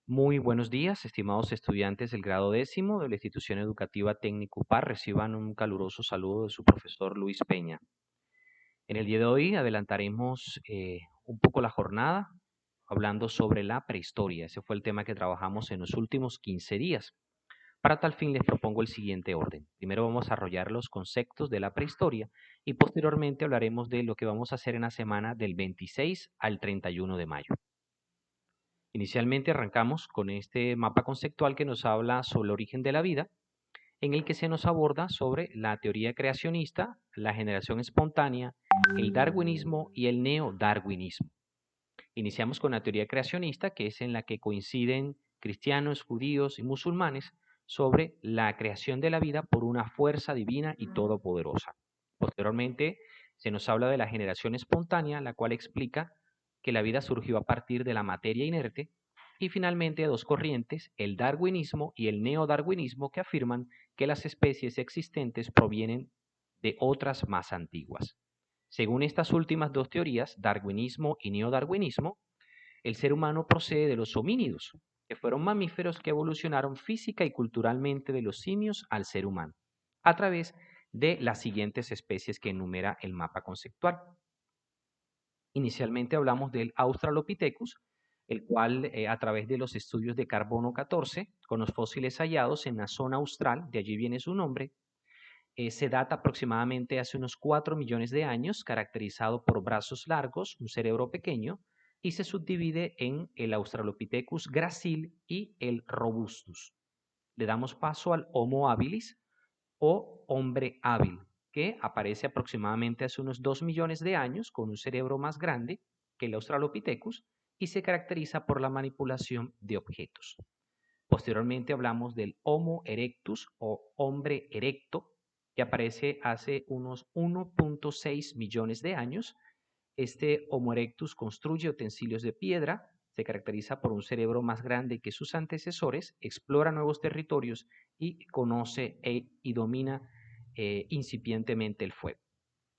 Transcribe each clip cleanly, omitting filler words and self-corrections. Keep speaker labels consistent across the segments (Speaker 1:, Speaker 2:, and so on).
Speaker 1: Muy buenos días, estimados estudiantes del grado décimo de la institución educativa Técnico UPAR. Reciban un caluroso saludo de su profesor Luis Peña. En el día de hoy adelantaremos un poco la jornada hablando sobre la prehistoria. Ese fue el tema que trabajamos en los últimos 15 días. Para tal fin les propongo el siguiente orden. Primero vamos a desarrollar los conceptos de la prehistoria y posteriormente hablaremos de lo que vamos a hacer en la semana del 26 al 31 de mayo. Inicialmente arrancamos con este mapa conceptual que nos habla sobre el origen de la vida, en el que se nos aborda sobre la teoría creacionista, la generación espontánea, el darwinismo y el neodarwinismo. Iniciamos con la teoría creacionista, que es en la que coinciden cristianos, judíos y musulmanes sobre la creación de la vida por una fuerza divina y todopoderosa. Posteriormente se nos habla de la generación espontánea, la cual explica que la vida surgió a partir de la materia inerte, y finalmente dos corrientes, el darwinismo y el neodarwinismo, que afirman que las especies existentes provienen de otras más antiguas. Según estas últimas dos teorías, darwinismo y neodarwinismo, el ser humano procede de los homínidos, que fueron mamíferos que evolucionaron física y culturalmente de los simios al ser humano, a través de las siguientes especies que enumera el mapa conceptual. Inicialmente hablamos del Australopithecus, el cual a través de los estudios de carbono 14, con los fósiles hallados en la zona austral, de allí viene su nombre, se data aproximadamente hace unos 4 millones de años, caracterizado por brazos largos, un cerebro pequeño, y se subdivide en el Australopithecus gracil y el Robustus. Le damos paso al Homo habilis o hombre hábil, que aparece aproximadamente hace unos 2 millones de años con un cerebro más grande que el Australopithecus y se caracteriza por la manipulación de objetos. Posteriormente hablamos del Homo erectus o hombre erecto, que aparece hace unos 1.6 millones de años. Este Homo erectus construye utensilios de piedra, se caracteriza por un cerebro más grande que sus antecesores, explora nuevos territorios y conoce y domina incipientemente el fuego.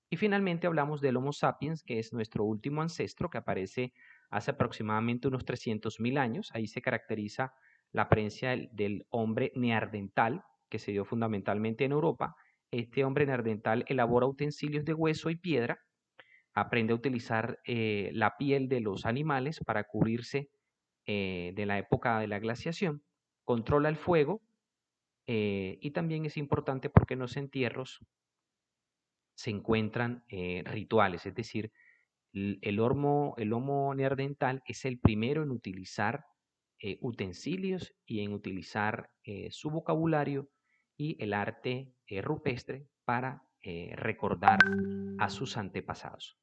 Speaker 1: Y finalmente hablamos del Homo sapiens, que es nuestro último ancestro, que aparece hace aproximadamente unos 300.000 años. Ahí se caracteriza la presencia del hombre neandertal, que se dio fundamentalmente en Europa. Este hombre neandertal elabora utensilios de hueso y piedra, aprende a utilizar la piel de los animales para cubrirse de la época de la glaciación, controla el fuego y también es importante porque en los entierros se encuentran rituales, es decir, el Homo neandertal es el primero en utilizar utensilios y en utilizar su vocabulario y el arte rupestre para recordar a sus antepasados.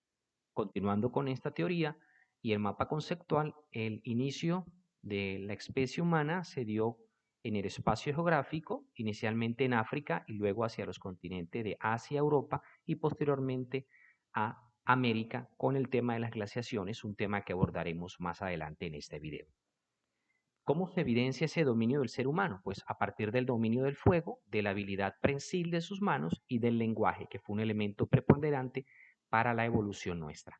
Speaker 1: Continuando con esta teoría y el mapa conceptual, el inicio de la especie humana se dio en el espacio geográfico, inicialmente en África y luego hacia los continentes de Asia, Europa y posteriormente a América con el tema de las glaciaciones, un tema que abordaremos más adelante en este video. ¿Cómo se evidencia ese dominio del ser humano? Pues a partir del dominio del fuego, de la habilidad prensil de sus manos y del lenguaje, que fue un elemento preponderante para la evolución nuestra.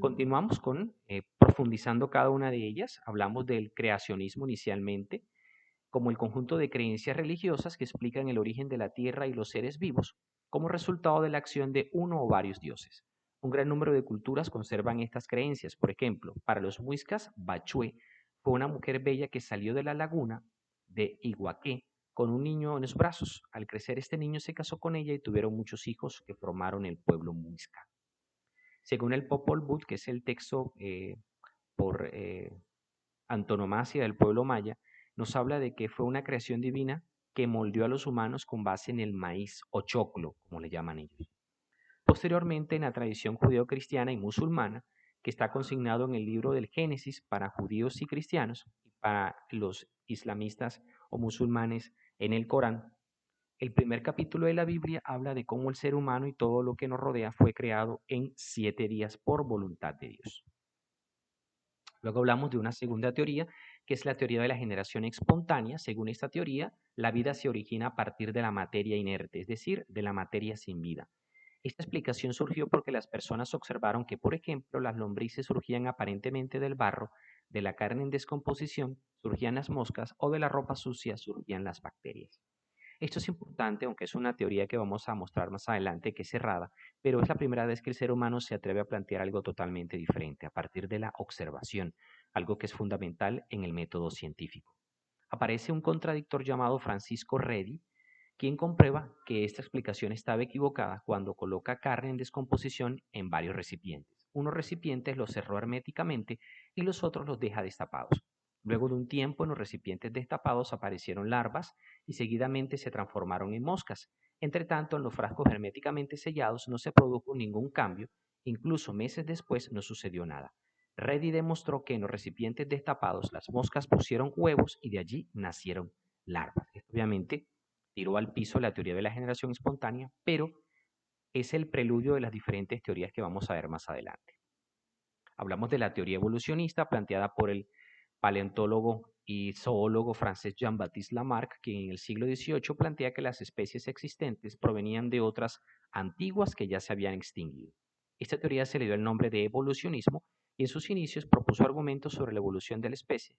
Speaker 1: Continuamos con profundizando cada una de ellas. Hablamos del creacionismo inicialmente, como el conjunto de creencias religiosas que explican el origen de la tierra y los seres vivos como resultado de la acción de uno o varios dioses. Un gran número de culturas conservan estas creencias. Por ejemplo, para los muiscas, Bachué fue una mujer bella que salió de la laguna de Iguaqué con un niño en los brazos. Al crecer este niño se casó con ella y tuvieron muchos hijos que formaron el pueblo muisca. Según el Popol Vuh, que es el texto por antonomasia del pueblo maya, nos habla de que fue una creación divina que moldeó a los humanos con base en el maíz o choclo, como le llaman ellos. Posteriormente, en la tradición judeo-cristiana y musulmana, que está consignado en el libro del Génesis para judíos y cristianos, y para los islamistas o musulmanes en el Corán, el primer capítulo de la Biblia habla de cómo el ser humano y todo lo que nos rodea fue creado en 7 días por voluntad de Dios. Luego hablamos de una segunda teoría, que es la teoría de la generación espontánea. Según esta teoría, la vida se origina a partir de la materia inerte, es decir, de la materia sin vida. Esta explicación surgió porque las personas observaron que, por ejemplo, las lombrices surgían aparentemente del barro, de la carne en descomposición surgían las moscas o de la ropa sucia surgían las bacterias. Esto es importante, aunque es una teoría que vamos a mostrar más adelante que es errada, pero es la primera vez que el ser humano se atreve a plantear algo totalmente diferente a partir de la observación, algo que es fundamental en el método científico. Aparece un contradictor llamado Francisco Redi, quien comprueba que esta explicación estaba equivocada cuando coloca carne en descomposición en varios recipientes. Unos recipientes los cerró herméticamente y los otros los deja destapados. Luego de un tiempo en los recipientes destapados aparecieron larvas y seguidamente se transformaron en moscas. Entre tanto, en los frascos herméticamente sellados no se produjo ningún cambio, incluso meses después no sucedió nada. Reddy demostró que en los recipientes destapados las moscas pusieron huevos y de allí nacieron larvas. Esto obviamente tiró al piso la teoría de la generación espontánea, pero es el preludio de las diferentes teorías que vamos a ver más adelante. Hablamos de la teoría evolucionista planteada por el paleontólogo y zoólogo francés Jean-Baptiste Lamarck, que en el siglo XVIII plantea que las especies existentes provenían de otras antiguas que ya se habían extinguido. Esta teoría se le dio el nombre de evolucionismo y en sus inicios propuso argumentos sobre la evolución de la especie,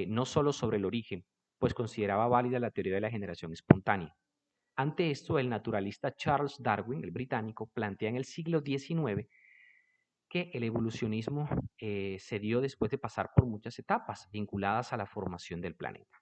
Speaker 1: no solo sobre el origen, pues consideraba válida la teoría de la generación espontánea. Ante esto, el naturalista Charles Darwin, el británico, plantea en el siglo XIX que el evolucionismo se dio después de pasar por muchas etapas vinculadas a la formación del planeta.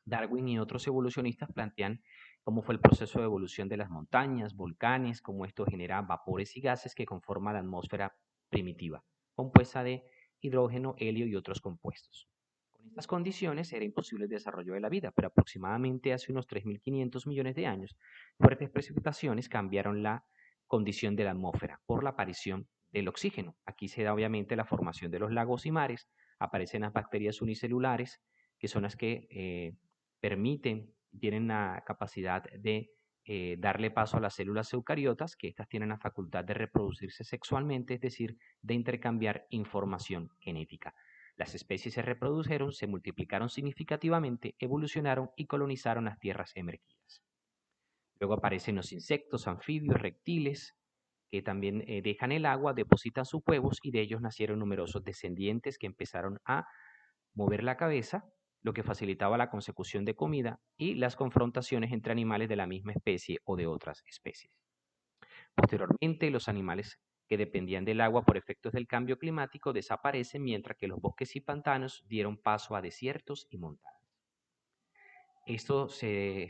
Speaker 1: Darwin y otros evolucionistas plantean cómo fue el proceso de evolución de las montañas, volcanes, cómo esto genera vapores y gases que conforman la atmósfera primitiva, compuesta de hidrógeno, helio y otros compuestos. Con estas condiciones era imposible el desarrollo de la vida, pero aproximadamente hace unos 3.500 millones de años, fuertes precipitaciones cambiaron la condición de la atmósfera por la aparición del oxígeno. Aquí se da obviamente la formación de los lagos y mares, aparecen las bacterias unicelulares, que son las que permiten, tienen la capacidad de darle paso a las células eucariotas, que estas tienen la facultad de reproducirse sexualmente, es decir, de intercambiar información genética. Las especies se reprodujeron, se multiplicaron significativamente, evolucionaron y colonizaron las tierras emergidas. Luego aparecen los insectos, anfibios, reptiles, que también dejan el agua, depositan sus huevos y de ellos nacieron numerosos descendientes que empezaron a mover la cabeza, lo que facilitaba la consecución de comida y las confrontaciones entre animales de la misma especie o de otras especies. Posteriormente, los animales que dependían del agua por efectos del cambio climático desaparecen, mientras que los bosques y pantanos dieron paso a desiertos y montañas. Esto se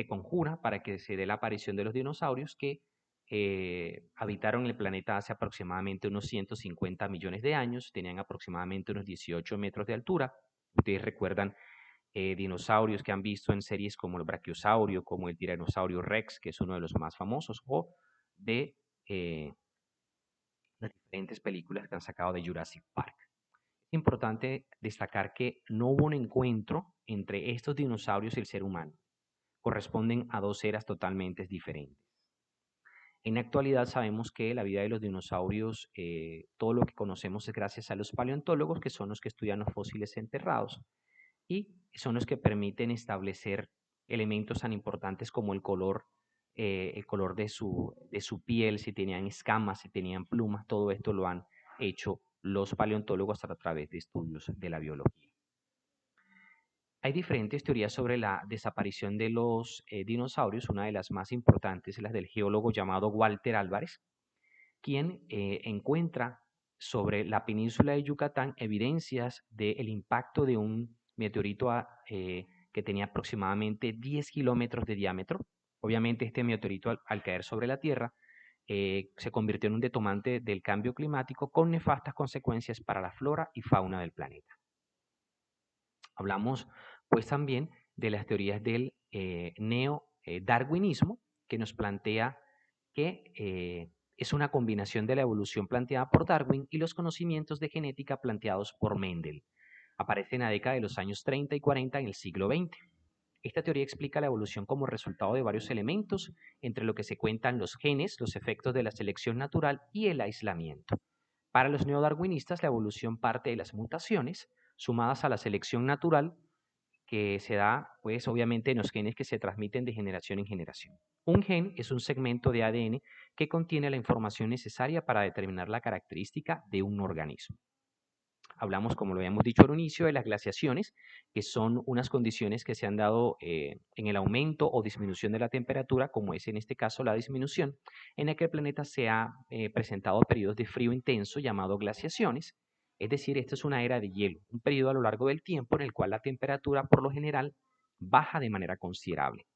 Speaker 1: conjura para que se dé la aparición de los dinosaurios que habitaron el planeta hace aproximadamente unos 150 millones de años, tenían aproximadamente unos 18 metros de altura. Ustedes recuerdan dinosaurios que han visto en series como el brachiosaurio, como el tiranosaurio Rex, que es uno de los más famosos, o de las diferentes películas que han sacado de Jurassic Park. Es importante destacar que no hubo un encuentro entre estos dinosaurios y el ser humano. Corresponden a dos eras totalmente diferentes. En la actualidad sabemos que la vida de los dinosaurios, todo lo que conocemos es gracias a los paleontólogos, que son los que estudian los fósiles enterrados y son los que permiten establecer elementos tan importantes como el color de su piel, si tenían escamas, si tenían plumas, todo esto lo han hecho los paleontólogos a través de estudios de la biología. Hay diferentes teorías sobre la desaparición de los dinosaurios. Una de las más importantes es la del geólogo llamado Walter Álvarez, quien encuentra sobre la península de Yucatán evidencias del impacto de un meteorito que tenía aproximadamente 10 kilómetros de diámetro. Obviamente este meteorito al caer sobre la Tierra se convirtió en un detonante del cambio climático con nefastas consecuencias para la flora y fauna del planeta. Hablamos pues también de las teorías del neo-darwinismo, que nos plantea que es una combinación de la evolución planteada por Darwin y los conocimientos de genética planteados por Mendel. Aparece en la década de los años 30 y 40 en el siglo XX. Esta teoría explica la evolución como resultado de varios elementos, entre lo que se cuentan los genes, los efectos de la selección natural y el aislamiento. Para los neodarwinistas, la evolución parte de las mutaciones, sumadas a la selección natural, que se da, pues, obviamente en los genes que se transmiten de generación en generación. Un gen es un segmento de ADN que contiene la información necesaria para determinar la característica de un organismo. Hablamos, como lo habíamos dicho al inicio, de las glaciaciones, que son unas condiciones que se han dado en el aumento o disminución de la temperatura, como es en este caso la disminución, en la que el planeta se ha presentado periodos de frío intenso llamado glaciaciones. Es decir, esta es una era de hielo, un periodo a lo largo del tiempo en el cual la temperatura por lo general baja de manera considerable.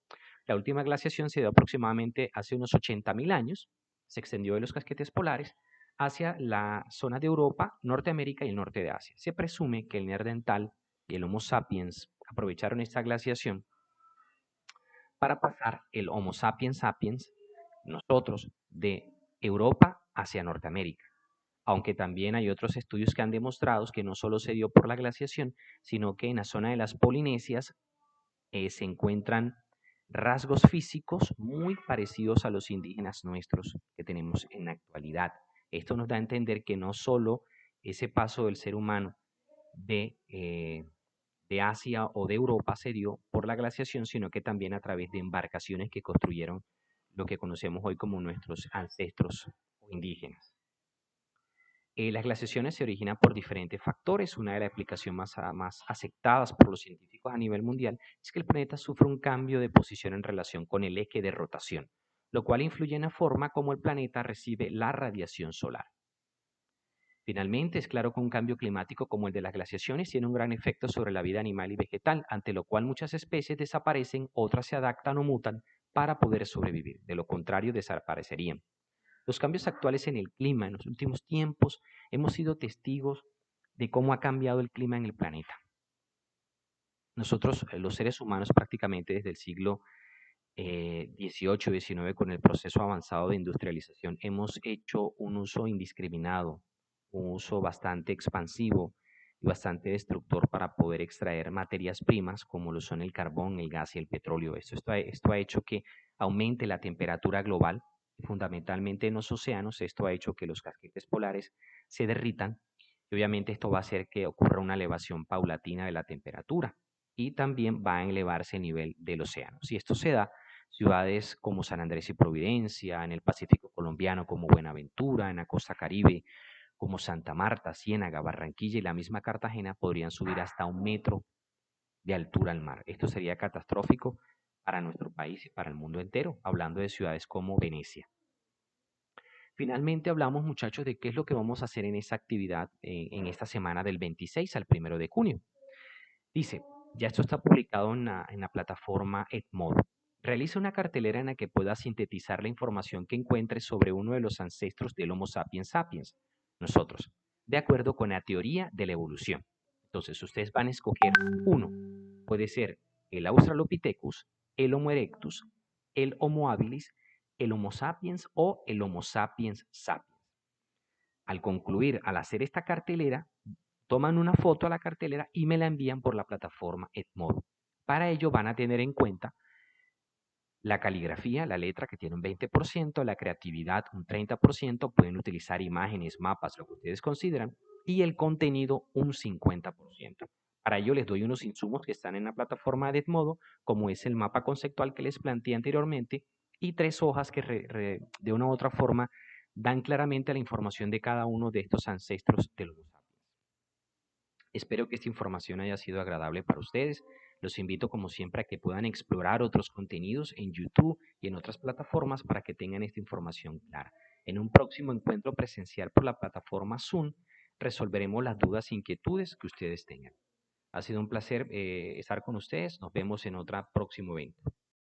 Speaker 1: La última glaciación se dio aproximadamente hace unos 80.000 años, se extendió de los casquetes polares hacia la zona de Europa, Norteamérica y el norte de Asia. Se presume que el neandertal y el Homo sapiens aprovecharon esta glaciación para pasar el Homo sapiens sapiens, nosotros, de Europa hacia Norteamérica. Aunque también hay otros estudios que han demostrado que no solo se dio por la glaciación, sino que en la zona de las Polinesias se encuentran rasgos físicos muy parecidos a los indígenas nuestros que tenemos en la actualidad. Esto nos da a entender que no solo ese paso del ser humano de Asia o de Europa se dio por la glaciación, sino que también a través de embarcaciones que construyeron lo que conocemos hoy como nuestros ancestros indígenas. Las glaciaciones se originan por diferentes factores. Una de las explicaciones más aceptadas por los científicos a nivel mundial es que el planeta sufre un cambio de posición en relación con el eje de rotación, lo cual influye en la forma como el planeta recibe la radiación solar. Finalmente, es claro que un cambio climático como el de las glaciaciones tiene un gran efecto sobre la vida animal y vegetal, ante lo cual muchas especies desaparecen, otras se adaptan o mutan para poder sobrevivir. De lo contrario, desaparecerían. Los cambios actuales en el clima en los últimos tiempos hemos sido testigos de cómo ha cambiado el clima en el planeta. Nosotros, los seres humanos, prácticamente desde el siglo XVIII y XIX, con el proceso avanzado de industrialización, hemos hecho un uso indiscriminado, un uso bastante expansivo y bastante destructor para poder extraer materias primas como lo son el carbón, el gas y el petróleo. Esto ha hecho que aumente la temperatura global, fundamentalmente en los océanos. Esto ha hecho que los casquetes polares se derritan y obviamente esto va a hacer que ocurra una elevación paulatina de la temperatura y también va a elevarse el nivel del océano. Si esto se da, ciudades como San Andrés y Providencia, en el Pacífico colombiano como Buenaventura, en la costa Caribe como Santa Marta, Ciénaga, Barranquilla y la misma Cartagena podrían subir hasta 1 metro de altura al mar. Esto sería catastrófico para nuestro país y para el mundo entero, hablando de ciudades como Venecia. Finalmente hablamos, muchachos, de qué es lo que vamos a hacer en esta actividad en esta semana del 26 al 1 de junio. Dice, ya esto está publicado en la plataforma Edmodo. Realiza una cartelera en la que pueda sintetizar la información que encuentres sobre uno de los ancestros del Homo sapiens sapiens, nosotros, de acuerdo con la teoría de la evolución. Entonces, ustedes van a escoger uno. Puede ser el Australopithecus, el Homo erectus, el Homo habilis, el Homo sapiens o el Homo sapiens sapiens. Al concluir, al hacer esta cartelera, toman una foto a la cartelera y me la envían por la plataforma Edmodo. Para ello van a tener en cuenta la caligrafía, la letra que tiene un 20%, la creatividad un 30%, pueden utilizar imágenes, mapas, lo que ustedes consideran, y el contenido un 50%. Para ello les doy unos insumos que están en la plataforma de Edmodo, como es el mapa conceptual que les planteé anteriormente, y 3 hojas que de una u otra forma dan claramente la información de cada uno de estos ancestros del Homo sapiens. Espero que esta información haya sido agradable para ustedes. Los invito, como siempre, a que puedan explorar otros contenidos en YouTube y en otras plataformas para que tengan esta información clara. En un próximo encuentro presencial por la plataforma Zoom, resolveremos las dudas e inquietudes que ustedes tengan. Ha sido un placer estar con ustedes. Nos vemos en otro próximo evento.